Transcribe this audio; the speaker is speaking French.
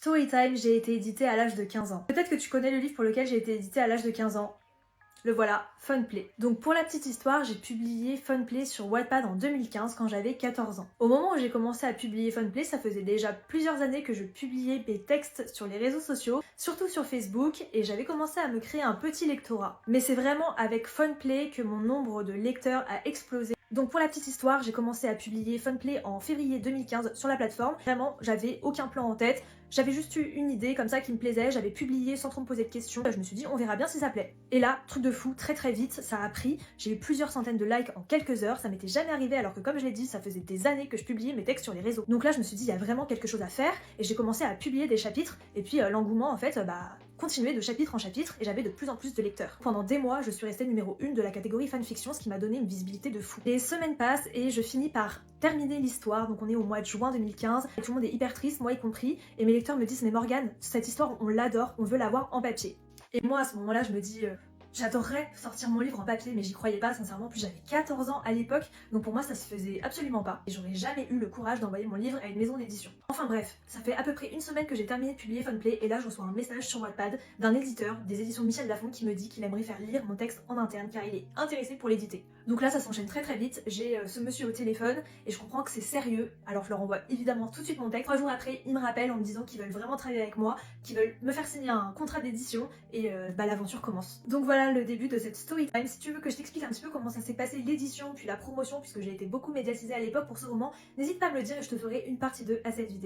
Storytime, j'ai été éditée à l'âge de 15 ans. Peut-être que tu connais le livre pour lequel j'ai été éditée à l'âge de 15 ans. Le voilà, Funplay. Donc pour la petite histoire, j'ai publié Funplay sur Wattpad en 2015 quand j'avais 14 ans. Au moment où j'ai commencé à publier Funplay, ça faisait déjà plusieurs années que je publiais mes textes sur les réseaux sociaux, surtout sur Facebook, et j'avais commencé à me créer un petit lectorat. Mais c'est vraiment avec Funplay que mon nombre de lecteurs a explosé. Donc pour la petite histoire, j'ai commencé à publier Funplay en février 2015 sur la plateforme. Vraiment, j'avais aucun plan en tête. J'avais juste eu une idée comme ça qui me plaisait, j'avais publié sans trop me poser de questions, je me suis dit on verra bien si ça plaît. Et là, truc de fou, très vite, ça a pris, j'ai eu plusieurs centaines de likes en quelques heures, ça m'était jamais arrivé alors que comme je l'ai dit, ça faisait des années que je publiais mes textes sur les réseaux. Donc là je me suis dit il y a vraiment quelque chose à faire et j'ai commencé à publier des chapitres et puis l'engouement en fait continuait de chapitre en chapitre et j'avais de plus en plus de lecteurs. Pendant des mois, je suis restée numéro 1 de la catégorie fanfiction, ce qui m'a donné une visibilité de fou. Les semaines passent et je finis par terminer l'histoire, donc on est au mois de juin 2015, et tout le monde est hyper triste, moi y compris, et mes lecteurs me disent mais Morgane, cette histoire on l'adore, on veut l'avoir en papier. Et moi à ce moment-là je me dis j'adorerais sortir mon livre en papier, mais j'y croyais pas sincèrement, plus j'avais 14 ans à l'époque, donc pour moi ça se faisait absolument pas, et j'aurais jamais eu le courage d'envoyer mon livre à une maison d'édition. Enfin bref, ça fait à peu près une semaine que j'ai terminé de publier Funplay, et là je reçois un message sur Wattpad d'un éditeur des éditions Michel Lafon qui me dit qu'il aimerait faire lire mon texte en interne car il est intéressé pour l'éditer. Donc là ça s'enchaîne très vite, j'ai ce monsieur au téléphone et je comprends que c'est sérieux, alors je leur envoie évidemment tout de suite mon texte. 3 jours après, ils me rappellent en me disant qu'ils veulent vraiment travailler avec moi, qu'ils veulent me faire signer un contrat d'édition et l'aventure commence. Donc voilà le début de cette storytime. Si tu veux que je t'explique un petit peu comment ça s'est passé l'édition puis la promotion, puisque j'ai été beaucoup médiatisée à l'époque pour ce roman, n'hésite pas à me le dire et je te ferai une partie 2 à cette vidéo.